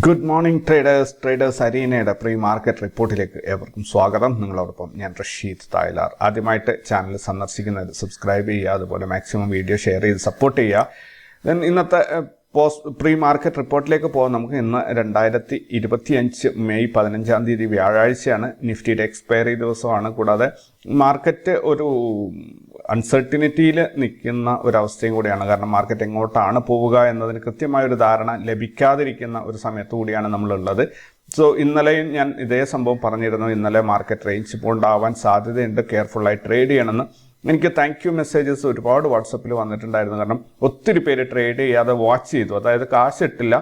Good morning traders അരീനയുടെ pre market റിപ്പോർട്ടിലേക്ക് ഏവർക്കും സ്വാഗതം. നിങ്ങളോടൊപ്പം ഞാൻ റഷീദ് തായ്ലാർ. ആദ്യമായിട്ട് ചാനൽ സന്ദർശിക്കുന്നത് സബ്സ്ക്രൈബ് ചെയ്യുക, അതുപോലെ മാക്സിമം വീഡിയോ ഷെയർ ചെയ്ത് സപ്പോർട്ട് ചെയ്യുക. ദെൻ ഇന്നത്തെ പ്രീ മാർക്കറ്റ് റിപ്പോർട്ടിലേക്ക് പോകാം. നമുക്ക് ഇന്ന് 2025 മെയ് 15 വ്യാഴാഴ്ചയാണ്. നിഫ്റ്റിയുടെ എക്സ്പയറി ദിവസമാണ്. കൂടാതെ മാർക്കറ്റ് ഒരു അൺസർട്ടിനിറ്റിയിൽ നിൽക്കുന്ന ഒരവസ്ഥയും കൂടിയാണ്. കാരണം മാർക്കറ്റ് എങ്ങോട്ടാണ് പോവുക എന്നതിന് കൃത്യമായൊരു ധാരണ ലഭിക്കാതിരിക്കുന്ന ഒരു സമയത്തു കൂടിയാണ് നമ്മളുള്ളത്. സോ ഇന്നലെയും ഞാൻ ഇതേ സംഭവം പറഞ്ഞിരുന്നു. ഇന്നലെ മാർക്കറ്റ് റേഞ്ച് ബോണ്ടാവാൻ സാധ്യതയുണ്ട്, കെയർഫുള്ളായി ട്രേഡ് ചെയ്യണമെന്ന്. എനിക്ക് താങ്ക് യു മെസ്സേജസ് ഒരുപാട് വാട്സപ്പിൽ വന്നിട്ടുണ്ടായിരുന്നു. കാരണം ഒത്തിരി പേര് ട്രേഡ് ചെയ്യാതെ വാച്ച് ചെയ്തു. അതായത് കാശിട്ടില്ല,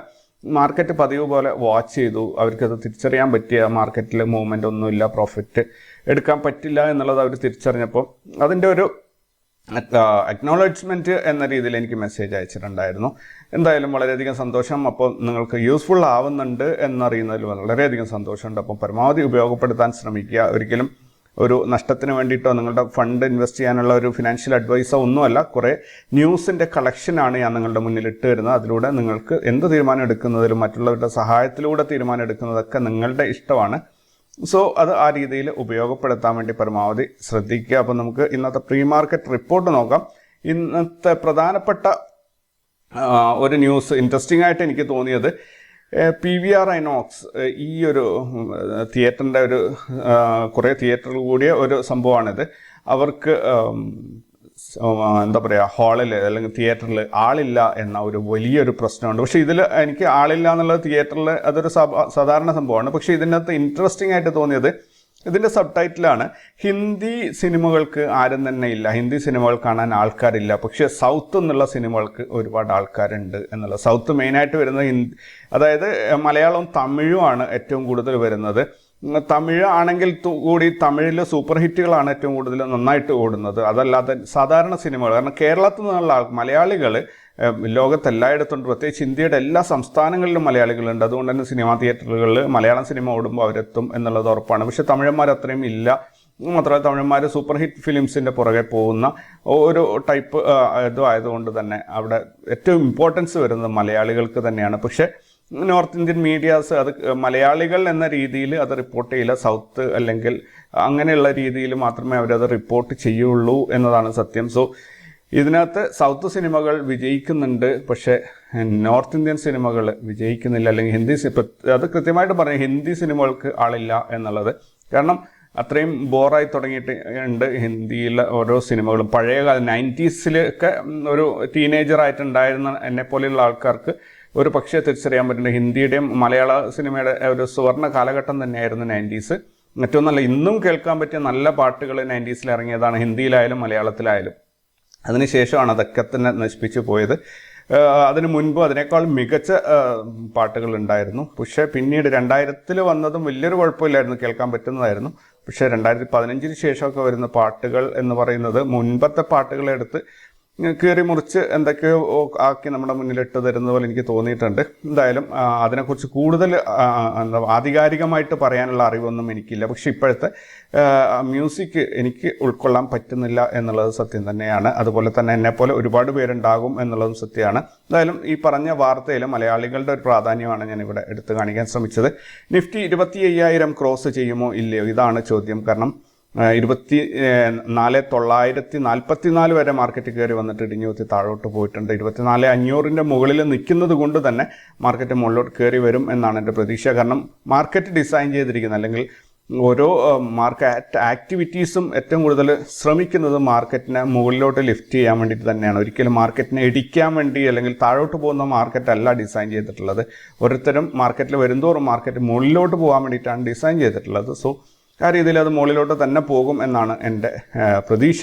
മാർക്കറ്റ് പതിവ് പോലെ വാച്ച് ചെയ്തു. അവർക്കത് തിരിച്ചറിയാൻ പറ്റിയ മാർക്കറ്റിൽ മൂവ്മെൻ്റ് ഒന്നുമില്ല, പ്രോഫിറ്റ് എടുക്കാൻ പറ്റില്ല എന്നുള്ളത് അവർ തിരിച്ചറിഞ്ഞപ്പോൾ അതിൻ്റെ ഒരു അക്നോളജ്മെൻറ്റ് എന്ന രീതിയിൽ എനിക്ക് മെസ്സേജ് അയച്ചിട്ടുണ്ടായിരുന്നു. എന്തായാലും വളരെയധികം സന്തോഷം. അപ്പോൾ നിങ്ങൾക്ക് യൂസ്ഫുൾ ആവുന്നുണ്ട് എന്നറിയുന്നതിൽ വളരെയധികം സന്തോഷമുണ്ട്. അപ്പം പരമാവധി ഉപയോഗപ്പെടുത്താൻ ശ്രമിക്കുക. ഒരിക്കലും ഒരു നഷ്ടത്തിന് വേണ്ടിയിട്ടോ നിങ്ങളുടെ ഫണ്ട് ഇൻവെസ്റ്റ് ചെയ്യാനുള്ള ഒരു ഫിനാൻഷ്യൽ അഡ്വൈസോ ഒന്നുമല്ല. കുറേ ന്യൂസിൻ്റെ കളക്ഷനാണ് ഞാൻ നിങ്ങളുടെ മുന്നിൽ ഇട്ട് വരുന്നത്. അതിലൂടെ നിങ്ങൾക്ക് എന്ത് തീരുമാനം എടുക്കുന്നതിലും മറ്റുള്ളവരുടെ സഹായത്തിലൂടെ തീരുമാനം എടുക്കുന്നതൊക്കെ നിങ്ങളുടെ ഇഷ്ടമാണ്. സോ അത് ആ രീതിയിൽ ഉപയോഗപ്പെടുത്താൻ വേണ്ടി പരമാവധി ശ്രദ്ധിക്കുക. അപ്പോൾ നമുക്ക് ഇന്നത്തെ പ്രീ മാർക്കറ്റ് റിപ്പോർട്ട് നോക്കാം. ഇന്നത്തെ പ്രധാനപ്പെട്ട ഒരു ന്യൂസ് ഇൻട്രസ്റ്റിംഗ് ആയിട്ട് എനിക്ക് തോന്നിയത് PVR INOX ഈ ഒരു തിയേറ്ററിൻ്റെ ഒരു കുറേ തിയേറ്ററിൽ കൂടിയ ഒരു സംഭവമാണിത്. അവർക്ക് എന്താ പറയുക, ഹാളിൽ അല്ലെങ്കിൽ തിയേറ്ററിൽ ആളില്ല എന്ന ഒരു വലിയൊരു പ്രശ്നമുണ്ട്. പക്ഷേ ഇതിൽ എനിക്ക് ആളില്ല എന്നുള്ളത് തിയേറ്ററിൽ അതൊരു സാധാരണ സംഭവമാണ്. പക്ഷേ ഇതിനകത്ത് ഇൻട്രസ്റ്റിംഗ് ആയിട്ട് തോന്നിയത് ഇതിൻ്റെ സബ് ടൈറ്റിലാണ് ഹിന്ദി സിനിമകൾക്ക് ആരും തന്നെ ഇല്ല, ഹിന്ദി സിനിമകൾ കാണാൻ ആൾക്കാരില്ല, പക്ഷേ സൗത്ത് എന്നുള്ള സിനിമകൾക്ക് ഒരുപാട് ആൾക്കാരുണ്ട് എന്നുള്ളത്. സൗത്ത് മെയിനായിട്ട് വരുന്നത് അതായത് മലയാളവും തമിഴുമാണ് ഏറ്റവും കൂടുതൽ വരുന്നത്. തമിഴ് ആണെങ്കിൽ കൂടി തമിഴിൽ സൂപ്പർ ഹിറ്റുകളാണ് ഏറ്റവും കൂടുതൽ നന്നായിട്ട് ഓടുന്നത്. അതല്ലാതെ സാധാരണ സിനിമകൾ, കാരണം കേരളത്തിൽ നിന്നുള്ള മലയാളികൾ ലോകത്തെല്ലായിടത്തുണ്ട്. പ്രത്യേകിച്ച് ഇന്ത്യയുടെ എല്ലാ സംസ്ഥാനങ്ങളിലും മലയാളികളുണ്ട്. അതുകൊണ്ട് തന്നെ സിനിമാ തിയേറ്ററുകളിൽ മലയാളം സിനിമ ഓടുമ്പോൾ അവരെത്തും എന്നുള്ളത് ഉറപ്പാണ്. പക്ഷേ തമിഴന്മാർ അത്രയും ഇല്ല. മാത്രമല്ല തമിഴന്മാർ സൂപ്പർ ഹിറ്റ് ഫിലിംസിൻ്റെ പുറകെ പോകുന്ന ഒരു ടൈപ്പ് ഇതും ആയതുകൊണ്ട് തന്നെ അവിടെ ഏറ്റവും ഇമ്പോർട്ടൻസ് വരുന്നത് മലയാളികൾക്ക് തന്നെയാണ്. പക്ഷേ നോർത്ത് ഇന്ത്യൻ മീഡിയാസ് അത് മലയാളികൾ എന്ന രീതിയിൽ അത് റിപ്പോർട്ട് ചെയ്യില്ല. സൗത്ത് അല്ലെങ്കിൽ അങ്ങനെയുള്ള രീതിയിൽ മാത്രമേ അവരത് റിപ്പോർട്ട് ചെയ്യുള്ളൂ എന്നതാണ് സത്യം. സോ ഇതിനകത്ത് സൗത്ത് സിനിമകൾ വിജയിക്കുന്നുണ്ട്, പക്ഷേ നോർത്ത് ഇന്ത്യൻ സിനിമകൾ വിജയിക്കുന്നില്ല. അല്ലെങ്കിൽ ഹിന്ദി അത് കൃത്യമായിട്ട് പറഞ്ഞു, ഹിന്ദി സിനിമകൾക്ക് ആളില്ല എന്നുള്ളത്. കാരണം അത്രയും ബോറായി തുടങ്ങിയിട്ട് ഉണ്ട് ഹിന്ദിയിലെ ഓരോ സിനിമകളും. പഴയകാല 90s ഒരു ടീനേജറായിട്ടുണ്ടായിരുന്ന എന്നെപ്പോലെയുള്ള ആൾക്കാർക്ക് ഒരു പക്ഷേ തിരിച്ചറിയാൻ പറ്റുന്നുണ്ട് ഹിന്ദിയുടെയും മലയാള സിനിമയുടെ ഒരു സുവർണ്ണ കാലഘട്ടം തന്നെയായിരുന്നു 90s. ഏറ്റവും നല്ല ഇന്നും കേൾക്കാൻ പറ്റിയ നല്ല പാട്ടുകൾ 90s ഇറങ്ങിയതാണ്, ഹിന്ദിയിലായാലും മലയാളത്തിലായാലും. അതിനുശേഷമാണ് അതൊക്കെ തന്നെ നശിപ്പിച്ചു പോയത്. അതിനു മുൻപ് അതിനേക്കാൾ മികച്ച പാട്ടുകൾ ഉണ്ടായിരുന്നു. പക്ഷേ പിന്നീട് 2000 വന്നതും വലിയൊരു കുഴപ്പമില്ലായിരുന്നു, കേൾക്കാൻ പറ്റുന്നതായിരുന്നു. പക്ഷേ 2015 ശേഷമൊക്കെ വരുന്ന പാട്ടുകൾ എന്ന് പറയുന്നത് മുൻപത്തെ പാട്ടുകളെടുത്ത് കീറി മുറിച്ച് എന്തൊക്കെയോ ആക്കി നമ്മുടെ മുന്നിലിട്ട് തരുന്ന പോലെ എനിക്ക് തോന്നിയിട്ടുണ്ട്. എന്തായാലും അതിനെക്കുറിച്ച് കൂടുതൽ ആധികാരികമായിട്ട് പറയാനുള്ള അറിവൊന്നും എനിക്കില്ല. പക്ഷെ ഇപ്പോഴത്തെ മ്യൂസിക് എനിക്ക് ഉൾക്കൊള്ളാൻ പറ്റുന്നില്ല എന്നുള്ളത് സത്യം തന്നെയാണ്. അതുപോലെ തന്നെ എന്നെപ്പോലെ ഒരുപാട് പേരുണ്ടാകും എന്നുള്ളതും സത്യമാണ്. എന്തായാലും ഈ പറഞ്ഞ വാർത്തയിൽ മലയാളികളുടെ ഒരു പ്രാധാന്യമാണ് ഞാനിവിടെ എടുത്തു കാണിക്കാൻ ശ്രമിച്ചത്. നിഫ്റ്റി 25,000 ക്രോസ് ചെയ്യുമോ ഇല്ലയോ, ഇതാണ് ചോദ്യം. കാരണം 24,944 വരെ മാർക്കറ്റ് കയറി വന്നിട്ട് ഇടിഞ്ഞുകുത്തി താഴോട്ട് പോയിട്ടുണ്ട്. 24,500 മുകളിൽ നിൽക്കുന്നത് കൊണ്ട് തന്നെ മാർക്കറ്റ് മുകളിലോട്ട് കയറി വരും എന്നാണ് എൻ്റെ പ്രതീക്ഷ. കാരണം മാർക്കറ്റ് ഡിസൈൻ ചെയ്തിരിക്കുന്നത്, അല്ലെങ്കിൽ ഓരോ മാർക്കറ്റ് ആക്ടിവിറ്റീസും ഏറ്റവും കൂടുതൽ ശ്രമിക്കുന്നത് മാർക്കറ്റിനെ മുകളിലോട്ട് ലിഫ്റ്റ് ചെയ്യാൻ വേണ്ടിയിട്ട് തന്നെയാണ്. ഒരിക്കലും മാർക്കറ്റിനെ ഇടിക്കാൻ വേണ്ടി അല്ലെങ്കിൽ താഴോട്ട് പോകുന്ന മാർക്കറ്റ് അല്ല ഡിസൈൻ ചെയ്തിട്ടുള്ളത്. ഓരോരുത്തരും മാർക്കറ്റിൽ വരുന്തോറും മാർക്കറ്റ് മുകളിലോട്ട് പോകാൻ വേണ്ടിയിട്ടാണ് ഡിസൈൻ ചെയ്തിട്ടുള്ളത്. സോ ആ രീതിയിൽ അത് മുകളിലോട്ട് തന്നെ പോകും എന്നാണ് എൻ്റെ പ്രതീക്ഷ.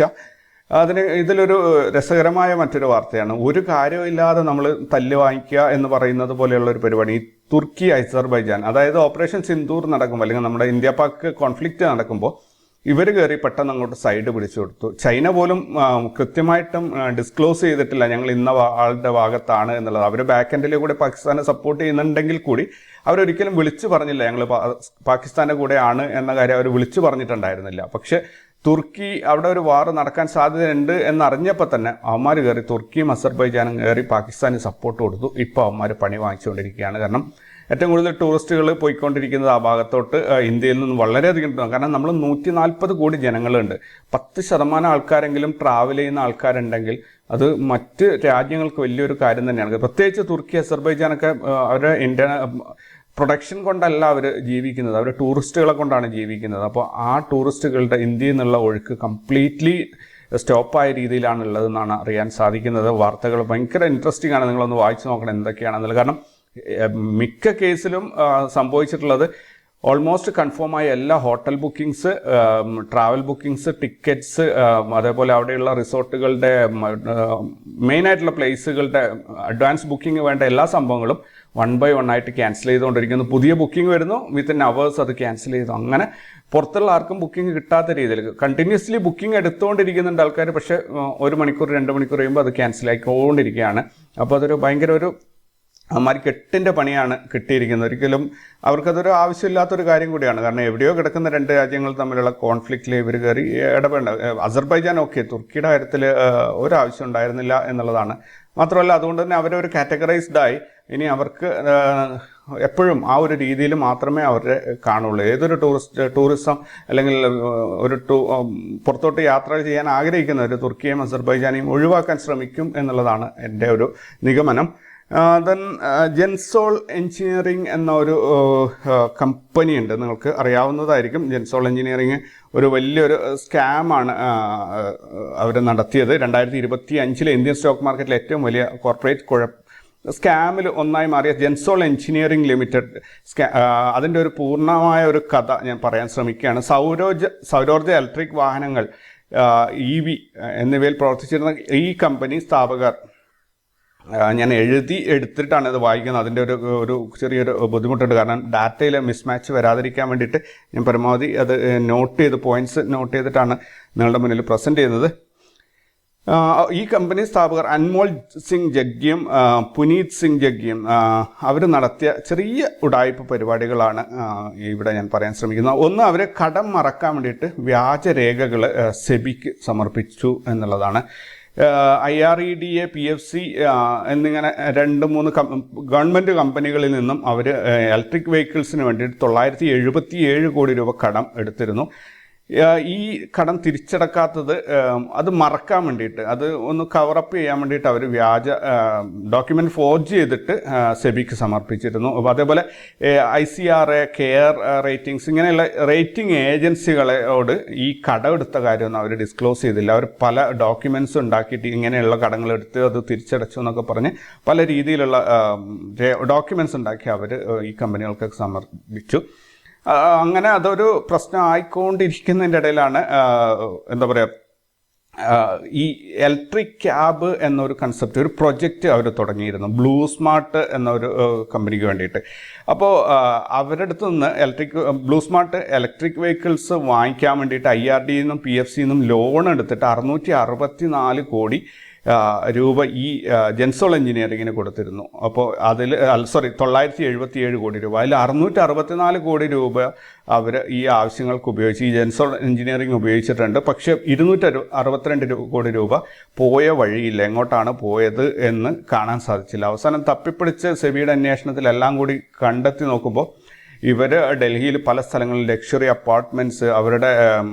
ഇതിലൊരു രസകരമായ മറ്റൊരു വാർത്തയാണ്. ഒരു കാര്യമില്ലാതെ നമ്മൾ തല്ല് വാങ്ങിക്കുക എന്ന് പറയുന്നത് പോലെയുള്ള ഒരു പരിപാടി. ഈ തുർക്കി അസർബൈജാൻ, അതായത് ഓപ്പറേഷൻ സിന്ദൂർ നടക്കുമ്പോൾ അല്ലെങ്കിൽ നമ്മുടെ ഇന്ത്യ പാക് കോൺഫ്ലിക്റ്റ് നടക്കുമ്പോൾ ഇവർ കയറി പെട്ടെന്ന് അങ്ങോട്ട് സൈഡ് പിടിച്ചു കൊടുത്തു. ചൈന പോലും കൃത്യമായിട്ടും ഡിസ്ക്ലോസ് ചെയ്തിട്ടില്ല ഞങ്ങൾ ഇന്ന ആളുടെ ഭാഗത്താണ് എന്നുള്ളത്. അവർ ബാക്ക് എൻഡിൽ കൂടെ പാകിസ്ഥാനെ സപ്പോർട്ട് ചെയ്യുന്നുണ്ടെങ്കിൽ കൂടി അവരൊരിക്കലും വിളിച്ചു പറഞ്ഞില്ല ഞങ്ങൾ പാകിസ്ഥാൻ്റെ കൂടെയാണ് എന്ന കാര്യം അവർ വിളിച്ചു പറഞ്ഞിട്ടുണ്ടായിരുന്നില്ല. പക്ഷേ തുർക്കി അവിടെ ഒരു വാർ നടക്കാൻ സാധ്യതയുണ്ട് എന്നറിഞ്ഞപ്പോൾ തന്നെ അവന്മാർ കയറി തുർക്കിയും അസർബൈജാനും കയറി പാകിസ്ഥാന് സപ്പോർട്ട് കൊടുത്തു. ഇപ്പോൾ അവന്മാർ പണി വാങ്ങിച്ചുകൊണ്ടിരിക്കുകയാണ്. കാരണം ഏറ്റവും കൂടുതൽ ടൂറിസ്റ്റുകൾ പോയിക്കൊണ്ടിരിക്കുന്നത് ആ ഭാഗത്തോട്ട് ഇന്ത്യയിൽ നിന്ന് വളരെയധികം. കാരണം നമ്മൾ 140 കോടി ജനങ്ങളുണ്ട്. 10% ആൾക്കാരെങ്കിലും ട്രാവൽ ചെയ്യുന്ന ആൾക്കാരുണ്ടെങ്കിൽ അത് മറ്റ് രാജ്യങ്ങൾക്ക് വലിയൊരു കാര്യം തന്നെയാണ്. പ്രത്യേകിച്ച് തുർക്കി, അസർബൈജാനൊക്കെ അവരുടെ പ്രൊഡക്ഷൻ കൊണ്ടല്ല അവർ ജീവിക്കുന്നത്, അവർ ടൂറിസ്റ്റുകളെ കൊണ്ടാണ് ജീവിക്കുന്നത്. അപ്പോൾ ആ ടൂറിസ്റ്റുകളുടെ ഇന്ത്യയിൽ നിന്നുള്ള ഒഴുക്ക് കംപ്ലീറ്റ്ലി സ്റ്റോപ്പായ രീതിയിലാണ് ഉള്ളതെന്നാണ് അറിയാൻ സാധിക്കുന്നത്. വാർത്തകൾ ഭയങ്കര ഇൻട്രസ്റ്റിംഗ് ആണ്, നിങ്ങളൊന്ന് വായിച്ചു നോക്കണം എന്തൊക്കെയാണെന്നുള്ളത്. കാരണം മിക്ക കേസിലും സംഭവിച്ചിട്ടുള്ളത് ഓൾമോസ്റ്റ് കൺഫേം ആയ എല്ലാ hotel bookings, travel bookings, tickets, അതേപോലെ അവിടെയുള്ള റിസോർട്ടുകളുടെ മെയിനായിട്ടുള്ള പ്ലേസുകളുടെ അഡ്വാൻസ് ബുക്കിംഗ് വേണ്ട എല്ലാ സംഭവങ്ങളും 1 by 1 ആയിട്ട് ക്യാൻസൽ ചെയ്തുകൊണ്ടിരിക്കുന്നു. പുതിയ ബുക്കിംഗ് വരുന്നു, വിത്തിൻ അവേഴ്സ് അത് ക്യാൻസൽ ചെയ്തു. അങ്ങനെ പുറത്തുള്ള ആർക്കും ബുക്കിംഗ് കിട്ടാത്ത രീതിയിൽ കണ്ടിന്യൂസ്ലി ബുക്കിംഗ് എടുത്തുകൊണ്ടിരിക്കുന്നുണ്ട് ആൾക്കാർ. പക്ഷേ 1 മണിക്കൂർ 2 മണിക്കൂർ കഴിയുമ്പോൾ അത് ക്യാൻസൽ ആയിക്കൊണ്ടിരിക്കുകയാണ്. അപ്പോൾ അതൊരു ഭയങ്കര ഒരു അമ്മമാർക്ക് 8ന്റെ പണിയാണ് കിട്ടിയിരിക്കുന്നത്. ഒരിക്കലും അവർക്കതൊരു ആവശ്യമില്ലാത്തൊരു കാര്യം കൂടിയാണ്. കാരണം എവിടെയോ കിടക്കുന്ന 2 രാജ്യങ്ങൾ തമ്മിലുള്ള കോൺഫ്ലിക്റ്റിൽ ഇവർ കയറി ഇടപെടേണ്ട. അസർബൈജാൻ ഓക്കെ, തുർക്കിയുടെ കാര്യത്തിൽ ഒരാവശ്യം ഉണ്ടായിരുന്നില്ല എന്നുള്ളതാണ്. മാത്രമല്ല അതുകൊണ്ട് തന്നെ അവരൊരു കാറ്റഗറൈസ്ഡായി. ഇനി അവർക്ക് എപ്പോഴും ആ ഒരു രീതിയിൽ മാത്രമേ അവരെ കാണുള്ളൂ. ഏതൊരു ടൂറിസം അല്ലെങ്കിൽ ഒരു പുറത്തോട്ട് യാത്ര ചെയ്യാൻ ആഗ്രഹിക്കുന്നവർ തുർക്കിയെയും അസർബൈജാനെയും ഒഴിവാക്കാൻ ശ്രമിക്കും എന്നുള്ളതാണ് എൻ്റെ ഒരു നിഗമനം. ദെൻ ജെൻസോൾ എഞ്ചിനീയറിംഗ് എന്ന ഒരു കമ്പനി ഉണ്ട്, നിങ്ങൾക്ക് അറിയാവുന്നതായിരിക്കും. ജെൻസോൾ എഞ്ചിനീയറിംഗ് ഒരു വലിയൊരു സ്കാമാണ് അവർ നടത്തിയത്. 2025 ഇന്ത്യൻ സ്റ്റോക്ക് മാർക്കറ്റിലെ ഏറ്റവും വലിയ കോർപ്പറേറ്റ് സ്കാമിൽ ഒന്നായി മാറിയ ജെൻസോൾ എഞ്ചിനീയറിംഗ് ലിമിറ്റഡ് അതിൻ്റെ ഒരു പൂർണ്ണമായ ഒരു കഥ ഞാൻ പറയാൻ ശ്രമിക്കുകയാണ്. സൗരോർജ്ജ ഇലക്ട്രിക് വാഹനങ്ങൾ, EV എന്നിവയിൽ പ്രവർത്തിച്ചിരുന്ന ഈ കമ്പനി സ്ഥാപകർ, ഞാൻ എടുത്തിട്ടാണ് ഇത് വായിക്കുന്നത്. അതിൻ്റെ ഒരു ചെറിയൊരു ബുദ്ധിമുട്ടുണ്ട്. കാരണം ഡാറ്റയിൽ മിസ്മാച്ച് വരാതിരിക്കാൻ വേണ്ടിയിട്ട് ഞാൻ പരമാവധി അത് പോയിന്റ്സ് നോട്ട് ചെയ്തിട്ടാണ് നിങ്ങളുടെ മുന്നിൽ പ്രസൻറ്റ് ചെയ്യുന്നത്. ഈ കമ്പനി സ്ഥാപകർ അൻമോൾ സിംഗ് ജഗ്യം, പുനീത് സിംഗ് ജഗ്യം അവർ നടത്തിയ ചെറിയ ഉഡായിപ്പ് പരിപാടികളാണ് ഇവിടെ ഞാൻ പറയാൻ ശ്രമിക്കുന്നത്. ഒന്ന്, അവർ കടം മറക്കാൻ വേണ്ടിയിട്ട് വ്യാജരേഖകൾ സെബിക്ക് സമർപ്പിച്ചു എന്നുള്ളതാണ്. IREDA, PFC എന്നിങ്ങനെ 2-3 ഗവൺമെൻറ് കമ്പനികളിൽ നിന്നും അവർ ഇലക്ട്രിക് വെഹിക്കിൾസിന് വേണ്ടിയിട്ട് 977 കോടി രൂപ കടം എടുത്തിരുന്നു. ഈ കടം തിരിച്ചടക്കാത്തത് അത് മറക്കാൻ വേണ്ടിയിട്ട്, അത് ഒന്ന് കവറപ്പ് ചെയ്യാൻ വേണ്ടിയിട്ട് അവർ വ്യാജ ഡോക്യുമെൻ്റ് ഫോർജ് ചെയ്തിട്ട് സെബിക്ക് സമർപ്പിച്ചിരുന്നു. അപ്പോൾ അതേപോലെ ICRA, കെയർ റേറ്റിംഗ്സ് ഇങ്ങനെയുള്ള റേറ്റിംഗ് ഏജൻസികളോട് ഈ കടം എടുത്ത കാര്യമൊന്നും അവർ ഡിസ്ക്ലോസ് ചെയ്തില്ല. അവർ പല ഡോക്യുമെൻറ്റ്സ് ഉണ്ടാക്കിയിട്ട് ഇങ്ങനെയുള്ള കടങ്ങളെടുത്ത് അത് തിരിച്ചടച്ചു എന്നൊക്കെ പറഞ്ഞ് പല രീതിയിലുള്ള ഡോക്യുമെൻറ്റ്സ് ഉണ്ടാക്കി അവർ ഈ കമ്പനികൾക്ക് സമർപ്പിച്ചു. അങ്ങനെ അതൊരു പ്രശ്നം ആയിക്കൊണ്ടിരിക്കുന്നതിൻ്റെ ഇടയിലാണ് എന്താ പറയുക, ഈ ഇലക്ട്രിക് ക്യാബ് എന്നൊരു കൺസെപ്റ്റ്, ഒരു പ്രൊജക്റ്റ് അവർ തുടങ്ങിയിരുന്നു ബ്ലൂ സ്മാർട്ട് എന്നൊരു കമ്പനിക്ക് വേണ്ടിയിട്ട്. അപ്പോൾ അവരുടെ അടുത്ത് നിന്ന് ബ്ലൂ സ്മാർട്ട് ഇലക്ട്രിക് വെഹിക്കിൾസ് വാങ്ങിക്കാൻ വേണ്ടിയിട്ട് IRDA നിന്നും PFC നിന്നും ലോൺ എടുത്തിട്ട് 664 കോടി രൂപ ഈ ജെൻസോൾ എഞ്ചിനീയറിങ്ങിന് കൊടുത്തിരുന്നു. അപ്പോൾ 977 കോടി രൂപ, അതിൽ 664 കോടി രൂപ അവർ ഈ ആവശ്യങ്ങൾക്ക് ഉപയോഗിച്ച് ഈ ജെൻസോൾ എഞ്ചിനീയറിംഗ് ഉപയോഗിച്ചിട്ടുണ്ട്. പക്ഷേ 262 കോടി രൂപ പോയ വഴിയില്ല, എങ്ങോട്ടാണ് പോയത് എന്ന് കാണാൻ സാധിച്ചില്ല. അവസാനം തപ്പിപ്പിടിച്ച് സെബിയുടെ അന്വേഷണത്തിലെല്ലാം കൂടി കണ്ടെത്തി നോക്കുമ്പോൾ ഇവർ ഡൽഹിയിൽ പല സ്ഥലങ്ങളിൽ ലക്ഷറി അപ്പാർട്ട്മെൻറ്റ്സ്, അവരുടെ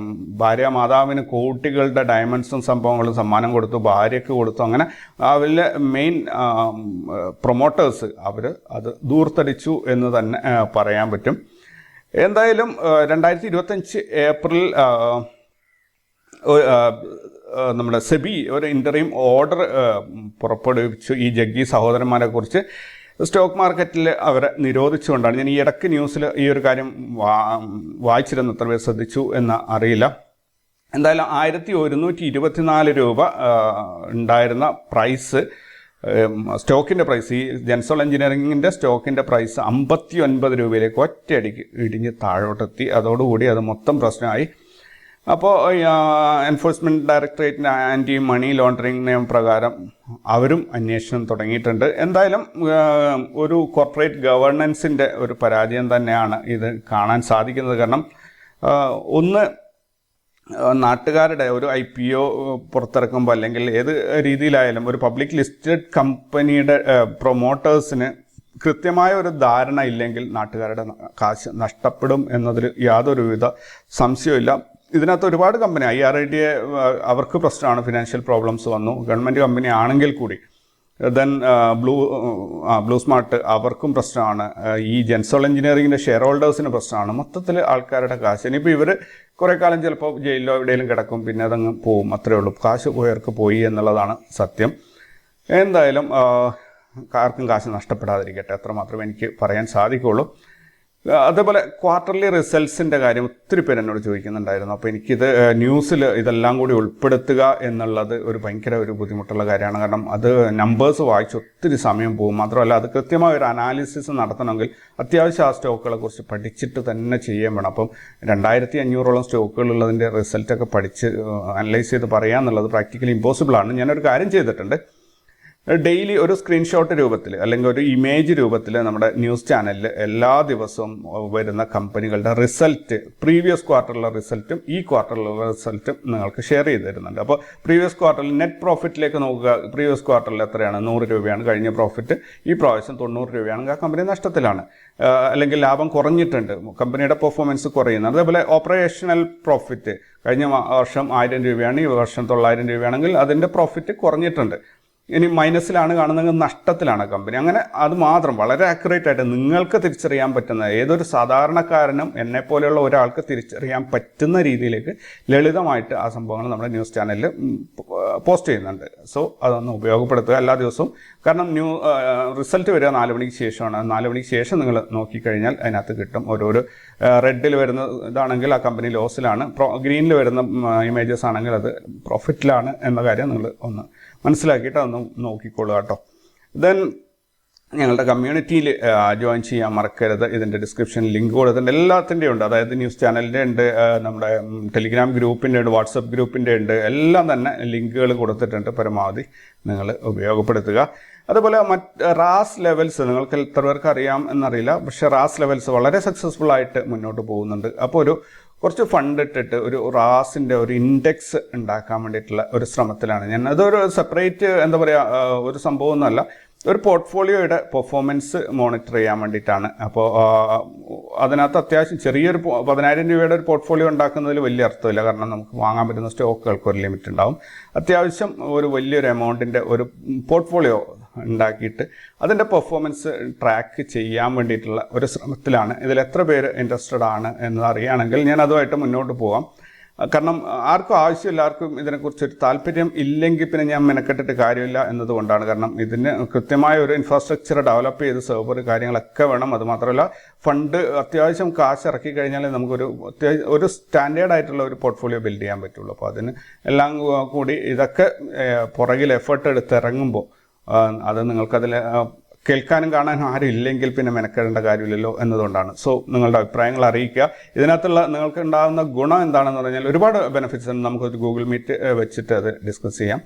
ഭാര്യ മാതാവിന് കോടികളുടെ ഡയമണ്ട്സും സംഭവങ്ങളും സമ്മാനം കൊടുത്തു, ഭാര്യയ്ക്ക് കൊടുത്തു. അങ്ങനെ അവരിലെ മെയിൻ പ്രൊമോട്ടേഴ്സ് അവർ അത് ദൂർത്തടിച്ചു എന്ന് തന്നെ പറയാൻ പറ്റും. എന്തായാലും 2025 ഏപ്രിൽ നമ്മുടെ സെബി ഒരു ഇൻ്ററിം ഓർഡർ പുറപ്പെടുവിച്ചു ഈ ജഗ്ഗി സഹോദരന്മാരെ കുറിച്ച്. സ്റ്റോക്ക് മാർക്കറ്റിൽ അവരെ നിരോധിച്ചുകൊണ്ടാണ്. ഞാൻ ഈ ഇടയ്ക്ക് ന്യൂസിൽ ഈ ഒരു കാര്യം വായിച്ചിരുന്നു, എത്ര പേർ ശ്രദ്ധിച്ചു എന്ന് അറിയില്ല. എന്തായാലും 1124 രൂപ ഉണ്ടായിരുന്ന പ്രൈസ്, സ്റ്റോക്കിൻ്റെ പ്രൈസ്, ഈ ജെൻസോൾ എഞ്ചിനീയറിങ്ങിൻ്റെ സ്റ്റോക്കിൻ്റെ പ്രൈസ് 59 രൂപയിലേക്ക് ഒറ്റയടിക്ക് ഇടിഞ്ഞ് താഴോട്ടെത്തി. അതോടുകൂടി അത് മൊത്തം പ്രശ്നമായി. അപ്പോൾ എൻഫോഴ്സ്മെൻറ്റ് ഡയറക്ടറേറ്റിൻ്റെ ആൻറ്റി മണി ലോണ്ടറിങ് നിയമപ്രകാരം അവരും അന്വേഷണം തുടങ്ങിയിട്ടുണ്ട്. എന്തായാലും ഒരു കോർപ്പറേറ്റ് ഗവേണൻസിൻ്റെ ഒരു പരാജയം തന്നെയാണ് ഇത് കാണാൻ സാധിക്കുന്നത്. കാരണം ഒന്ന്, നാട്ടുകാരുടെ ഒരു IPO പുറത്തിറക്കുമ്പോൾ അല്ലെങ്കിൽ ഏത് രീതിയിലായാലും ഒരു പബ്ലിക് ലിസ്റ്റഡ് കമ്പനിയുടെ പ്രൊമോട്ടേഴ്സിന് കൃത്യമായ ഒരു ധാരണ ഇല്ലെങ്കിൽ നാട്ടുകാരുടെ കാശ് നഷ്ടപ്പെടും എന്നതിൽ യാതൊരുവിധ സംശയമില്ല. ഇതിനകത്ത് ഒരുപാട് കമ്പനി IRITA അവർക്ക് പ്രശ്നമാണ്, ഫിനാൻഷ്യൽ പ്രോബ്ലംസ് വന്നു. ഗവൺമെൻറ് കമ്പനി ആണെങ്കിൽ കൂടി ദെൻ ബ്ലൂ സ്മാർട്ട് അവർക്കും പ്രശ്നമാണ്. ഈ ജെൻസോൾ എഞ്ചിനീയറിങ്ങിൻ്റെ ഷെയർ ഹോൾഡേഴ്സിന് പ്രശ്നമാണ്. മൊത്തത്തിൽ ആൾക്കാരുടെ കാശ് ഇനിയിപ്പോൾ ഇവർ കുറേ കാലം ചിലപ്പോൾ ജയിലിലോ എവിടെയെങ്കിലും കിടക്കും, പിന്നെ അതങ്ങ് പോവും, അത്രയേ ഉള്ളൂ. കാശ് പോയവർക്ക് പോയി എന്നുള്ളതാണ് സത്യം. എന്തായാലും ആർക്കും കാശ് നഷ്ടപ്പെടാതിരിക്കട്ടെ, അത്രമാത്രമേ എനിക്ക് പറയാൻ സാധിക്കുള്ളൂ. അതേപോലെ ക്വാർട്ടർലി റിസൾട്ട്സിൻ്റെ കാര്യം ഒത്തിരി പേര് എന്നോട് ചോദിക്കുന്നുണ്ടായിരുന്നു. അപ്പോൾ എനിക്കിത് ന്യൂസിൽ ഇതെല്ലാം കൂടി ഉൾപ്പെടുത്തുക എന്നുള്ളത് ഭയങ്കര ഒരു ബുദ്ധിമുട്ടുള്ള കാര്യമാണ്. കാരണം അത് നമ്പേഴ്സ് വായിച്ച് ഒത്തിരി സമയം പോകും. മാത്രമല്ല അത് കൃത്യമായ ഒരു അനാലിസിസ് നടത്തണമെങ്കിൽ അത്യാവശ്യം ആ സ്റ്റോക്കുകളെ കുറിച്ച് പഠിച്ചിട്ട് തന്നെ ചെയ്യാൻ വേണം. അപ്പം 2500ഓളം സ്റ്റോക്കുകളുള്ളതിൻ്റെ റിസൾട്ടൊക്കെ പഠിച്ച് അനലൈസ് ചെയ്ത് പറയുക എന്നുള്ളത് പ്രാക്ടിക്കലി ഇമ്പോസിബിളാണ്. ഞാനൊരു കാര്യം ചെയ്തിട്ടുണ്ട്. ഡെയിലി ഒരു സ്ക്രീൻഷോട്ട് രൂപത്തിൽ അല്ലെങ്കിൽ ഒരു ഇമേജ് രൂപത്തിൽ നമ്മുടെ ന്യൂസ് ചാനലിൽ എല്ലാ ദിവസവും വരുന്ന കമ്പനികളുടെ റിസൾട്ട്, പ്രീവിയസ് ക്വാർട്ടറിലെ റിസൾട്ടും ഈ ക്വാർട്ടറിലെ റിസൾട്ടും നിങ്ങൾക്ക് ഷെയർ ചെയ്ത് തരുന്നുണ്ട്. അപ്പോൾ പ്രീവിയസ് ക്വാർട്ടറിൽ നെറ്റ് പ്രോഫിറ്റിലേക്ക് നോക്കുക. പ്രീവിയസ് ക്വാർട്ടറിൽ എത്രയാണ്? 100 രൂപയാണ് കഴിഞ്ഞ പ്രോഫിറ്റ്. ഈ പ്രാവശ്യം 90 രൂപയാണെങ്കിൽ ആ കമ്പനി നഷ്ടത്തിലാണ്, അല്ലെങ്കിൽ ലാഭം കുറഞ്ഞിട്ടുണ്ട്, കമ്പനിയുടെ പെർഫോമൻസ് കുറയുന്നത്. അതേപോലെ ഓപ്പറേഷണൽ പ്രോഫിറ്റ് കഴിഞ്ഞ വർഷം 1000 രൂപയാണ്, ഈ വർഷം 900 രൂപയാണെങ്കിൽ അതിൻ്റെ പ്രോഫിറ്റ് കുറഞ്ഞിട്ടുണ്ട്. ഇനി മൈനസിലാണ് കാണുന്നത്, നഷ്ടത്തിലാണ് കമ്പനി. അങ്ങനെ അത് മാത്രം വളരെ ആക്യുറേറ്റ് ആയിട്ട് നിങ്ങൾക്ക് തിരിച്ചറിയാൻ പറ്റുന്ന, ഏതൊരു സാധാരണക്കാരനും എന്നെപ്പോലെയുള്ള ഒരാൾക്ക് തിരിച്ചറിയാൻ പറ്റുന്ന രീതിയിലേക്ക് ലളിതമായിട്ട് ആ സംഭവങ്ങൾ നമ്മുടെ ന്യൂസ് ചാനലിൽ പോസ്റ്റ് ചെയ്യുന്നുണ്ട്. സോ അതൊന്ന് ഉപയോഗപ്പെടുത്തുക എല്ലാ ദിവസവും. കാരണം റിസൾട്ട് വരിക 4 മണിക്ക് ശേഷമാണ്. 4 മണിക്ക് ശേഷം നിങ്ങൾ നോക്കിക്കഴിഞ്ഞാൽ അതിനകത്ത് കിട്ടും. ഓരോരോ റെഡിൽ വരുന്ന ഇതാണെങ്കിൽ ആ കമ്പനി ലോസിലാണ്, ഗ്രീനിൽ വരുന്ന ഇമേജസ് ആണെങ്കിൽ അത് പ്രോഫിറ്റിലാണ് എന്ന കാര്യം നിങ്ങൾ ഒന്ന് മനസ്സിലാക്കിയിട്ട് അതൊന്ന് നോക്കിക്കൊള്ളുക കേട്ടോ. ദെൻ ഞങ്ങളുടെ കമ്മ്യൂണിറ്റിയിൽ ജോയിൻ ചെയ്യാൻ മറക്കരുത്. ഇതിൻ്റെ ഡിസ്ക്രിപ്ഷനിൽ ലിങ്ക് കൊടുത്തിട്ടുണ്ട്. എല്ലാത്തിൻ്റെയും ഉണ്ട്. അതായത് ന്യൂസ് ചാനലിൻ്റെ ഉണ്ട്, നമ്മുടെ ടെലിഗ്രാം ഗ്രൂപ്പിൻ്റെ ഉണ്ട്, വാട്സപ്പ് ഗ്രൂപ്പിൻ്റെ ഉണ്ട്, എല്ലാം തന്നെ ലിങ്കുകൾ കൊടുത്തിട്ടുണ്ട്. പരമാവധി നിങ്ങൾ ഉപയോഗപ്പെടുത്തുക. അതുപോലെ റാസ് ലെവൽസ് നിങ്ങൾക്ക് എത്ര പേർക്ക് അറിയാം എന്നറിയില്ല, പക്ഷേ റാസ് ലെവൽസ് വളരെ സക്സസ്ഫുൾ ആയിട്ട് മുന്നോട്ട് പോകുന്നുണ്ട്. അപ്പോൾ കുറച്ച് ഫണ്ട് ഇട്ടിട്ട് ഒരു റാസിൻ്റെ ഒരു ഇൻഡെക്സ് ഉണ്ടാക്കാൻ വേണ്ടിയിട്ടുള്ള ഒരു ശ്രമത്തിലാണ് ഞാൻ. അതൊരു സെപ്പറേറ്റ് എന്താ പറയുക ഒരു സംഭവമൊന്നുമല്ല, ഒരു പോർട്ട്ഫോളിയോയുടെ പെർഫോമൻസ് മോണിറ്റർ ചെയ്യാൻ വേണ്ടിയിട്ടാണ്. അപ്പോൾ അതിനകത്ത് അത്യാവശ്യം ചെറിയൊരു 10,000 രൂപയുടെ ഒരു പോർട്ട്ഫോളിയോ ഉണ്ടാക്കുന്നതിൽ വലിയ അർത്ഥമില്ല. കാരണം നമുക്ക് വാങ്ങാൻ പറ്റുന്ന സ്റ്റോക്കുകൾക്ക് ഒരു ലിമിറ്റ് ഉണ്ടാവും. അത്യാവശ്യം ഒരു വലിയൊരു എമൗണ്ടിൻ്റെ ഒരു പോർട്ട്ഫോളിയോ ഉണ്ടാക്കിയിട്ട് അതിൻ്റെ പെർഫോമൻസ് ട്രാക്ക് ചെയ്യാൻ വേണ്ടിയിട്ടുള്ള ഒരു ശ്രമത്തിലാണ്. ഇതിൽ എത്ര പേര് ഇൻട്രസ്റ്റഡ് ആണ് എന്ന് അറിയുകയാണെങ്കിൽ ഞാൻ അതുമായിട്ട് മുന്നോട്ട് പോകാം. കാരണം ആർക്കും ആവശ്യമില്ല, ആർക്കും ഇതിനെക്കുറിച്ചൊരു താല്പര്യം ഇല്ലെങ്കിൽ പിന്നെ ഞാൻ മെനക്കെട്ടിട്ട് കാര്യമില്ല എന്നതുകൊണ്ടാണ്. കാരണം ഇതിന് കൃത്യമായ ഒരു ഇൻഫ്രാസ്ട്രക്ചർ ഡെവലപ്പ് ചെയ്ത് സെർവർ കാര്യങ്ങളൊക്കെ വേണം. അതുമാത്രമല്ല ഫണ്ട് അത്യാവശ്യം കാശ് ഇറക്കി കഴിഞ്ഞാൽ നമുക്കൊരു ഒരു സ്റ്റാൻഡേർഡ് ആയിട്ടുള്ള ഒരു പോർട്ട്ഫോളിയോ ബിൽഡ് ചെയ്യാൻ പറ്റുള്ളൂ. അപ്പോൾ അതിന് എല്ലാം കൂടി ഇതൊക്കെ പുറകിൽ എഫേർട്ട് എടുത്തിറങ്ങുമ്പോൾ അത് നിങ്ങൾക്കതിൽ കേൾക്കാനും കാണാനും ആരും ഇല്ലെങ്കിൽ പിന്നെ മെനക്കെടേണ്ട കാര്യമില്ലല്ലോ എന്നതുകൊണ്ടാണ്. സോ നിങ്ങളുടെ അഭിപ്രായങ്ങൾ അറിയിക്കുക. ഇതിനകത്തുള്ള നിങ്ങൾക്ക് ഉണ്ടാകുന്ന ഗുണം എന്താണെന്ന് പറഞ്ഞാൽ ഒരുപാട് ബെനിഫിറ്റ്സ് ഉണ്ട്. നമുക്കൊരു ഗൂഗിൾ മീറ്റ് വെച്ചിട്ട് അത് ഡിസ്കസ് ചെയ്യാം.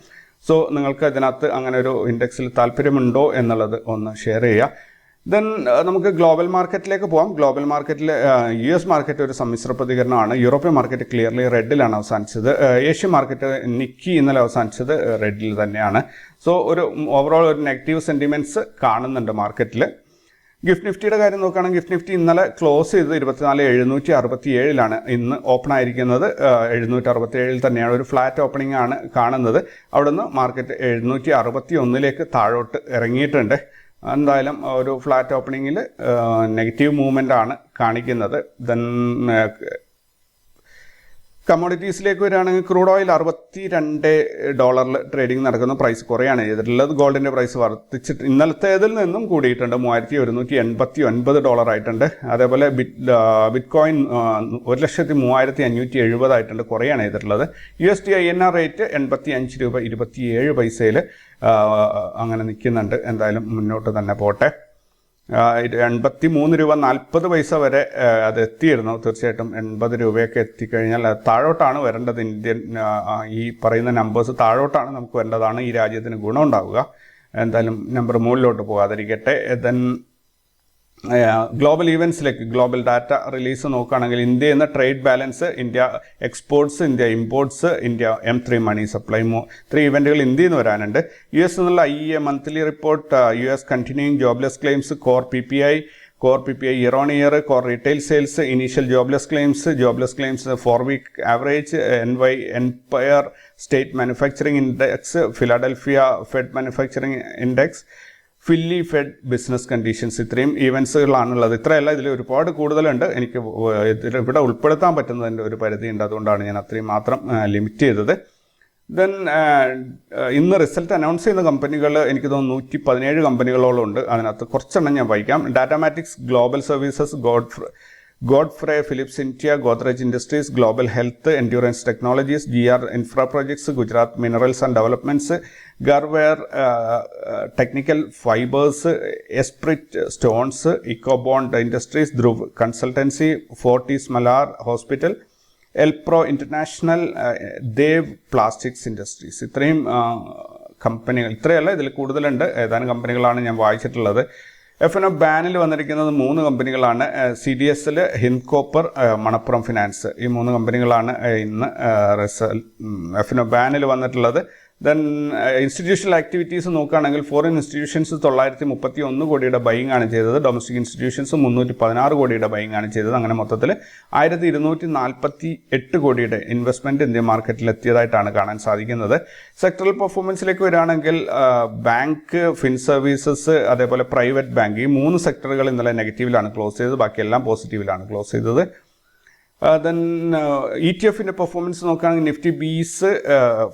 സോ നിങ്ങൾക്ക് ഇതിനകത്ത് അങ്ങനെ ഒരു ഇൻഡെക്സിൽ താല്പര്യമുണ്ടോ എന്നുള്ളത് ഒന്ന് ഷെയർ ചെയ്യുക. ദെൻ നമുക്ക് ഗ്ലോബൽ മാർക്കറ്റിലേക്ക് പോകാം. ഗ്ലോബൽ മാർക്കറ്റിൽ US മാർക്കറ്റ് ഒരു സമ്മിശ്ര പ്രതികരണമാണ്. യൂറോപ്യൻ മാർക്കറ്റ് ക്ലിയർലി റെഡിലാണ് അവസാനിച്ചത്. ഏഷ്യൻ മാർക്കറ്റ് നിക്കി ഇന്നലെ അവസാനിച്ചത് റെഡിൽ തന്നെയാണ്. സോ ഒരു ഓവറോൾ ഒരു നെഗറ്റീവ് സെൻറ്റിമെൻറ്റ്സ് കാണുന്നുണ്ട് മാർക്കറ്റിൽ. ഗിഫ്റ്റ് നിഫ്റ്റിയുടെ കാര്യം നോക്കുകയാണെങ്കിൽ ഗിഫ്റ്റ് നിഫ്റ്റി ഇന്നലെ ക്ലോസ് ചെയ്തത് 24,767 ഇന്ന് ഓപ്പൺ ആയിരിക്കുന്നത് 767 തന്നെയാണ്. ഒരു ഫ്ലാറ്റ് ഓപ്പണിംഗ് ആണ് കാണുന്നത്. അവിടുന്ന് മാർക്കറ്റ് 761 താഴോട്ട് ഇറങ്ങിയിട്ടുണ്ട്. എന്തായാലും ഒരു ഫ്ലാറ്റ് ഓപ്പണിങ്ങിൽ നെഗറ്റീവ് മൂവ്മെൻ്റ് ആണ് കാണിക്കുന്നത്. ദെൻ കമ്മോഡിറ്റീസിലേക്ക് വരികയാണെങ്കിൽ ക്രൂഡ് ഓയിൽ $62 ട്രേഡിംഗ് നടക്കുന്ന, പ്രൈസ് കുറയാണ് ചെയ്തിട്ടുള്ളത്. ഗോൾഡിൻ്റെ പ്രൈസ് വർദ്ധിച്ചിട്ട് ഇന്നലത്തേതിൽ നിന്നും കൂടിയിട്ടുണ്ട്, $3,189 ആയിട്ടുണ്ട്. അതേപോലെ ബിറ്റ് കോയിൻ 1,03,570 ആയിട്ടുണ്ട്, കുറയാണ് ചെയ്തിട്ടുള്ളത്. USD INR റേറ്റ് 85 രൂപ 27 പൈസയിൽ അങ്ങനെ നിൽക്കുന്നുണ്ട്. എന്തായാലും മുന്നോട്ട് തന്നെ പോട്ടെ. 83 രൂപ 40 പൈസ വരെ അത് എത്തിയിരുന്നു. തീർച്ചയായിട്ടും 80 രൂപയൊക്കെ എത്തിക്കഴിഞ്ഞാൽ താഴോട്ടാണ് വരേണ്ടത്. ഇന്ത്യൻ ഈ പറയുന്ന നമ്പേഴ്സ് താഴോട്ടാണ് നമുക്ക് വരേണ്ടതാണ് ഈ രാജ്യത്തിന് ഗുണമുണ്ടാവുക. എന്തായാലും നമ്പർ മുകളിലോട്ട് പോകാതിരിക്കട്ടെ. ദെൻ ഗ്ലോബൽ ഈവൻസിലേക്ക് ഗ്ലോബൽ ഡാറ്റ റിലീസ് നോക്കുകയാണെങ്കിൽ ഇന്ത്യ എന്ന trade balance, India exports, India imports, India M3 money supply 3 ഇവൻറ്റുകൾ ഇന്ത്യയിൽ നിന്ന് വരാനുണ്ട്. US എന്നുള്ള IEA monthly report, US continuing jobless claims, core PPI year on year, core retail sales, initial jobless claims 4 week average, Empire State manufacturing index, Philadelphia Fed manufacturing index, Philly Fed business conditions. ഇത്രയും ഈവൻസുകളാണുള്ളത്. ഇത്രയല്ല, ഇതിൽ ഒരുപാട് കൂടുതലുണ്ട്. എനിക്ക് ഇവിടെ ഉൾപ്പെടുത്താൻ പറ്റുന്നതിൻ്റെ ഒരു പരിധിയുണ്ട്. അതുകൊണ്ടാണ് ഞാൻ അത്രയും മാത്രം ലിമിറ്റ് ചെയ്തത്. ദെൻ ഇന്ന് റിസൾട്ട് അനൗൺസ് ചെയ്യുന്ന കമ്പനികൾ എനിക്ക് തോന്നുന്നു 117 കമ്പനികളോളം ഉണ്ട്. അതിനകത്ത് കുറച്ചെണ്ണം ഞാൻ വായിക്കാം. Datamatics global services, Godfrey Phillips India, Godrej industries, global health, endurance technologies, GR infra projects, Gujarat minerals and developments, Garware technical fibres, Esprit stones, Ecobond industries, Dhruv consultancy, Fortis Malar hospital, Elpro international, Dev plastics industries. ഇത്രയും കമ്പനികൾ. ഇത്രയല്ല, ഇതിൽ കൂടുതലുണ്ട്. ഏതാനും കമ്പനികളാണ് ഞാൻ വായിച്ചിട്ടുള്ളത്. F&O ബാനിൽ വന്നിരിക്കുന്നത് 3 കമ്പനികളാണ്. CDSL, Hindcopper, Manappuram finance. ഈ 3 കമ്പനികളാണ് ഇന്ന് F&O ബാനിൽ വന്നിട്ടുള്ളത്. ദെൻ ഇൻസ്റ്റിറ്റ്യൂഷണൽ ആക്ടിവിറ്റീസ് നോക്കുകയാണെങ്കിൽ ഫോറിൻ ഇൻസ്റ്റിറ്റ്യൂഷൻസ് 931 കോടിയുടെ ബൈങ് ആണ് ചെയ്തത്. ഡൊമസ്റ്റിക് ഇൻസ്റ്റിറ്റ്യൂഷൻസ് 316 കോടിയുടെ ബൈങ് ആണ് ചെയ്തത്. അങ്ങനെ മൊത്തത്തിൽ 1248 കോടിയുടെ ഇൻവെസ്റ്റ്മെൻറ്റ് ഇന്ത്യൻ മാർക്കറ്റിൽ എത്തിയതായിട്ടാണ് കാണാൻ സാധിക്കുന്നത്. സെക്ടറൽ പെർഫോമൻസിലേക്ക് വരികയാണെങ്കിൽ ബാങ്ക്, ഫിൻ സർവീസസ്, അതേപോലെ പ്രൈവറ്റ് ബാങ്ക്, ഈ 3 സെക്ടറുകൾ ഇന്നലെ നെഗറ്റീവിലാണ് ക്ലോസ് ചെയ്തത്. ബാക്കിയെല്ലാം പോസിറ്റീവിലാണ് ക്ലോസ് ചെയ്തത്. ദെൻ ETF-ൻ്റെ പെർഫോമൻസ് നോക്കുകയാണെങ്കിൽ Nifty bees,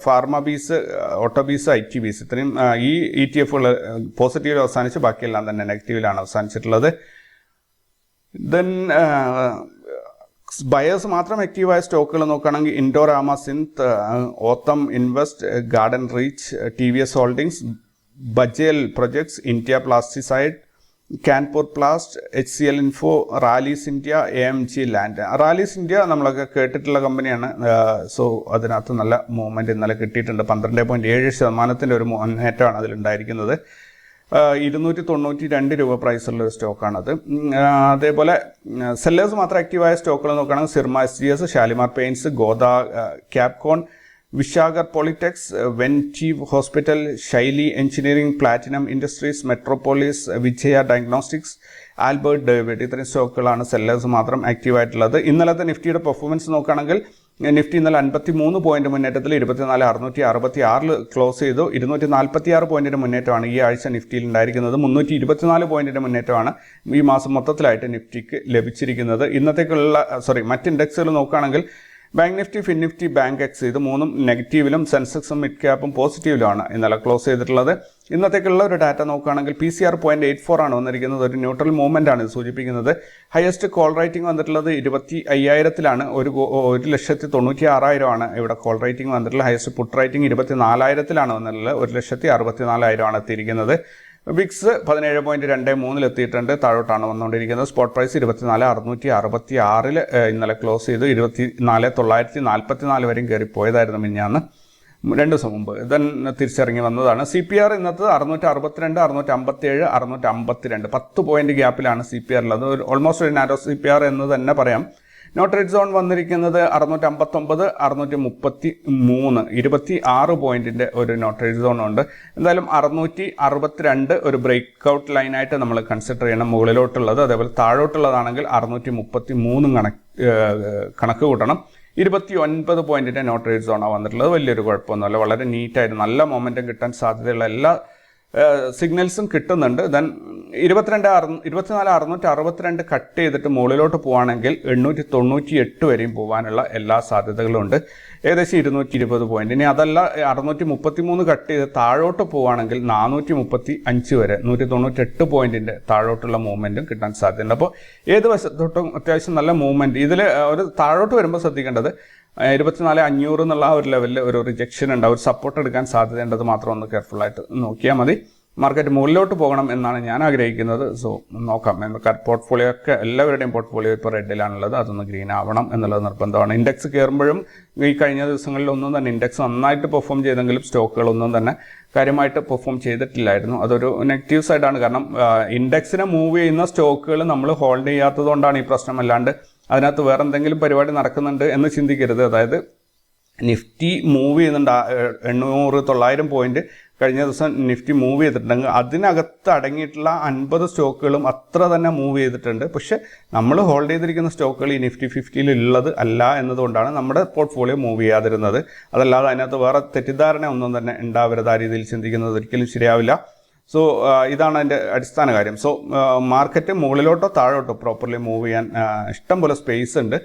pharma bees, auto bees, IT bees, ഇത്രയും ഈ ETF-കൾ പോസിറ്റീവിൽ അവസാനിച്ച് ബാക്കിയെല്ലാം തന്നെ നെഗറ്റീവിലാണ് അവസാനിച്ചിട്ടുള്ളത്. ദെൻ ബയേഴ്സ് മാത്രം ആക്റ്റീവായ സ്റ്റോക്കുകൾ നോക്കുകയാണെങ്കിൽ Indorama synth, Authum invest, garden reach, TVS holdings, Bajel projects, India pesticides, Kanpur plast, HCL info, Rallis India, AMG land. Rallis India നമ്മളൊക്കെ കേട്ടിട്ടുള്ള കമ്പനിയാണ്. സോ അതിനകത്ത് നല്ല മൂവ്മെൻറ്റ് ഇന്നലെ കിട്ടിയിട്ടുണ്ട്. 12.7% ഒരു മുന്നേറ്റമാണ് അതിലുണ്ടായിരിക്കുന്നത്. 292 രൂപ പ്രൈസുള്ളൊരു സ്റ്റോക്കാണത്. അതേപോലെ സെല്ലേഴ്സ് മാത്രം ആക്റ്റീവായ സ്റ്റോക്കുകൾ നോക്കുകയാണെങ്കിൽ സിർമ SGS, ഷാലിമാർ പെയിൻറ്റ്സ്, ഗോദ ക്യാപ്കോൺ, വിശാഖർ പോളിടെക്സ്, വെൻറ്റീവ് ഹോസ്പിറ്റൽ, ശൈലി എഞ്ചിനീയറിംഗ്, പ്ലാറ്റിനം ഇൻഡസ്ട്രീസ്, മെട്രോപോളിസ്, വിജയ ഡയഗ്നോസ്റ്റിക്സ്, ആൽബർട്ട് ഡേവിഡ്. ഇത്രയും സ്റ്റോക്കുകളാണ് സെല്ലേഴ്സ് മാത്രം ആക്റ്റീവായിട്ടുള്ളത്. ഇന്നലത്തെ നിഫ്റ്റിയുടെ പെർഫോമൻസ് നോക്കുകയാണെങ്കിൽ നിഫ്റ്റി ഇന്നലെ 53 പോയിന്റ് മുന്നേറ്റത്തിൽ 24,666 ക്ലോസ് ചെയ്തു. 246 പോയിന്റിൻ്റെ മുന്നേറ്റമാണ് ഈ ആഴ്ച നിഫ്റ്റിയിൽ ഉണ്ടായിരിക്കുന്നത്. 324 പോയിന്റിൻ്റെ മുന്നേറ്റമാണ് ഈ മാസം മൊത്തത്തിലായിട്ട് നിഫ്റ്റിക്ക് ലഭിച്ചിരിക്കുന്നത്. മറ്റ് ഇൻഡെക്സുകൾ നോക്കുകയാണെങ്കിൽ bank Nifty, fin Nifty, bankex, ഇത് 3ഉം നെഗറ്റീവിലും സെൻസെക്സും മിഡ് ക്യാപ്പും പോസിറ്റീവിലുമാണ് ഇന്നലെ ക്ലോസ് ചെയ്തിട്ടുള്ളത്. ഇന്നത്തേക്കുള്ള ഒരു ഡാറ്റ നോക്കുകയാണെങ്കിൽ PCR 0.84 ആണ് വന്നിരിക്കുന്നത്. ഒരു ന്യൂട്രൽ മൂവ്മെൻ്റ് ആണ് ഇത് സൂചിപ്പിക്കുന്നത്. ഹയസ്റ്റ് കോൾ റേറ്റിംഗ് വന്നിട്ടുള്ളത് 25,000-ലാണ്. 1,96,000 ആണ് ഇവിടെ കോൾ റേറ്റിംഗ് വന്നിട്ടുള്ളത്. ഹയസ്റ്റ് പുട്ട് റേറ്റിംഗ് 24,000-ലാണ് വന്നിട്ടുള്ളത്. 1,64,400 എത്തിയിരിക്കുന്നത്. വിക്സ് 17.23 എത്തിയിട്ടുണ്ട്. താഴോട്ടാണ് വന്നുകൊണ്ടിരിക്കുന്നത്. സ്പോട്ട് പ്രൈസ് 24,666 ഇന്നലെ ക്ലോസ് ചെയ്തു. 24,944 വരെയും കയറിപ്പോയതായിരുന്നു മിഞ്ഞാന്ന്, 2 ദിവസം മുമ്പ്. ദെൻ തിരിച്ചിറങ്ങി വന്നതാണ്. CPR ഇന്നത്തെ 662, 657, 652, 10 പോയിന്റ് ഗ്യാപ്പിലാണ് CPR ഉള്ളത്. ഓൾമോസ്റ്റ് ഒരു നാരോ CPR എന്ന് തന്നെ പറയാം. നോട്ട് റേറ്റ് സോൺ വന്നിരിക്കുന്നത് 659, 633, 26 പോയിന്റിൻ്റെ ഒരു നോട്ട് റേറ്റ് സോൺ ഉണ്ട്. എന്തായാലും 662 ഒരു ബ്രേക്ക് ഔട്ട് ലൈനായിട്ട് നമ്മൾ കൺസിഡർ ചെയ്യണം മുകളിലോട്ടുള്ളത്. അതേപോലെ താഴോട്ടുള്ളതാണെങ്കിൽ 633 കണക്ക് കൂട്ടണം. 29 പോയിന്റിൻ്റെ നോട്ട് റേറ്റ് സോണാണ് വന്നിട്ടുള്ളത്. വലിയൊരു കുഴപ്പമൊന്നുമല്ല, വളരെ നീറ്റായിട്ട് നല്ല മൊമെൻറ്റം കിട്ടാൻ സാധ്യതയുള്ള എല്ലാ സിഗ്നൽസും കിട്ടുന്നുണ്ട്. ദെൻ 24,662 കട്ട് ചെയ്തിട്ട് മുകളിലോട്ട് പോവുകയാണെങ്കിൽ 898 വരെയും പോകാനുള്ള എല്ലാ സാധ്യതകളും ഉണ്ട്. ഏകദേശം 220 പോയിന്റ്. ഇനി അതല്ല 633 കട്ട് ചെയ്ത് താഴോട്ട് പോവുകയാണെങ്കിൽ 435 വരെ 198 പോയിന്റിൻ്റെ താഴോട്ടുള്ള മൂവ്മെൻറ്റും കിട്ടാൻ സാധ്യതയുണ്ട്. അപ്പോൾ ഏത് വശത്തോട്ടും അത്യാവശ്യം നല്ല മൂവ്മെൻറ്റ്. ഇതിൽ ഒരു താഴോട്ട് വരുമ്പോൾ ശ്രദ്ധിക്കേണ്ടത് 24,500 എന്നുള്ള ഒരു ലെവലിൽ ഒരു റിജക്ഷൻ ഉണ്ട്. ഒരു സപ്പോർട്ട് എടുക്കാൻ സാധ്യതയുണ്ടത് മാത്രം ഒന്ന് കെയർഫുള്ളായിട്ട് നോക്കിയാൽ മതി. മാർക്കറ്റ് മുകളിലോട്ട് പോകണം എന്നാണ് ഞാൻ ആഗ്രഹിക്കുന്നത്. സോ നോക്കാം. പോർട്ട്ഫോളിയോ ഒക്കെ എല്ലാവരുടെയും പോർട്ട്ഫോളിയോ ഇപ്പോൾ റെഡിലാണുള്ളത്. അതൊന്ന് ഗ്രീൻ ആവണം എന്നുള്ളത് നിർബന്ധമാണ്. ഇൻഡെക്സ് കയറുമ്പോഴും ഈ കഴിഞ്ഞ ദിവസങ്ങളിലൊന്നും തന്നെ ഇൻഡെക്സ് നന്നായിട്ട് പെർഫോം ചെയ്തെങ്കിലും സ്റ്റോക്കുകളൊന്നും തന്നെ കാര്യമായിട്ട് പെർഫോം ചെയ്തിട്ടില്ലായിരുന്നു. അതൊരു നെഗറ്റീവ് സൈഡാണ്. കാരണം ഇൻഡെക്സിനെ മൂവ് ചെയ്യുന്ന സ്റ്റോക്കുകൾ നമ്മൾ ഹോൾഡ് ചെയ്യാത്തത് കൊണ്ടാണ് ഈ പ്രശ്നം. അല്ലാണ്ട് അതിനകത്ത് വേറെ എന്തെങ്കിലും പരിപാടി നടക്കുന്നുണ്ട് എന്ന് ചിന്തിക്കരുത്. അതായത് നിഫ്റ്റി മൂവ് ചെയ്യുന്നുണ്ട് 800-900 പോയിന്റ് കഴിഞ്ഞ ദിവസം നിഫ്റ്റി മൂവ് ചെയ്തിട്ടുണ്ടെങ്കിൽ അതിനകത്ത് അടങ്ങിയിട്ടുള്ള 50 സ്റ്റോക്കുകളും അത്ര തന്നെ മൂവ് ചെയ്തിട്ടുണ്ട്. പക്ഷേ നമ്മൾ ഹോൾഡ് ചെയ്തിരിക്കുന്ന സ്റ്റോക്കുകൾ ഈ നിഫ്റ്റി 50 ഉള്ളത് അല്ല എന്നതുകൊണ്ടാണ് നമ്മുടെ പോർട്ട്ഫോളിയോ മൂവ് ചെയ്യാതിരുന്നത്. അതല്ലാതെ അതിനകത്ത് വേറെ തെറ്റിദ്ധാരണ ഒന്നും തന്നെ ഉണ്ടാവരുത്. ആ രീതിയിൽ ചിന്തിക്കുന്നത് ഒരിക്കലും ശരിയാവില്ല. സോ ഇതാണ് അതിൻ്റെ അടിസ്ഥാന കാര്യം. സോ മാർക്കറ്റ് മുകളിലോട്ടോ താഴോട്ടോ പ്രോപ്പർലി മൂവ് ചെയ്യാൻ ഇഷ്ടം പോലെ സ്പേസ് ഉണ്ട്.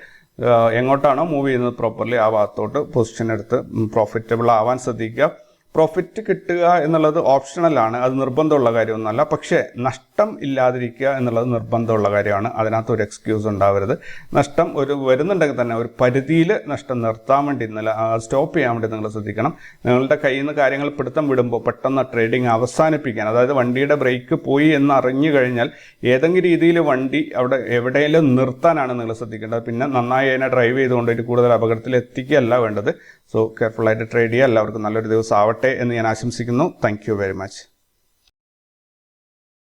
എങ്ങോട്ടാണോ മൂവ് ചെയ്യുന്നത് പ്രോപ്പർലി ആ ഭാഗത്തോട്ട് പൊസിഷൻ എടുത്ത് പ്രോഫിറ്റബിൾ ആവാൻ ശ്രദ്ധിക്കുക. പ്രോഫിറ്റ് കിട്ടുക എന്നുള്ളത് ഓപ്ഷണലാണ്, അത് നിർബന്ധമുള്ള കാര്യമൊന്നുമല്ല. പക്ഷേ നഷ്ടം ഇല്ലാതിരിക്കുക എന്നുള്ളത് നിർബന്ധമുള്ള കാര്യമാണ്. അതിനകത്ത് ഒരു എക്സ്ക്യൂസ് ഉണ്ടാവരുത്. നഷ്ടം വരുന്നുണ്ടെങ്കിൽ തന്നെ ഒരു പരിധിയിൽ നഷ്ടം നിർത്താൻ വേണ്ടി സ്റ്റോപ്പ് ചെയ്യാൻ വേണ്ടി നിങ്ങൾ ശ്രദ്ധിക്കണം. നിങ്ങളുടെ കയ്യിൽ നിന്ന് കാര്യങ്ങൾ പിടുത്തം വിടുമ്പോൾ പെട്ടെന്ന് ട്രേഡിങ് അവസാനിപ്പിക്കാൻ, അതായത് വണ്ടിയുടെ ബ്രേക്ക് പോയി എന്ന് അറിഞ്ഞു കഴിഞ്ഞാൽ ഏതെങ്കിലും രീതിയിൽ വണ്ടി അവിടെ എവിടെയെങ്കിലും നിർത്താനാണ് നിങ്ങൾ ശ്രദ്ധിക്കേണ്ടത്. പിന്നെ നന്നായി അതിനെ ഡ്രൈവ് ചെയ്തുകൊണ്ട് കൂടുതൽ അപകടത്തിൽ എത്തിക്കുകയല്ല വേണ്ടത്. സോ കെയർഫുള്ളായിട്ട് ട്രേഡ് ചെയ്യുക. എല്ലാവർക്കും നല്ലൊരു ദിവസം ആവട്ടെ എന്ന് ഞാൻ ആശംസിക്കുന്നു. Thank you very much.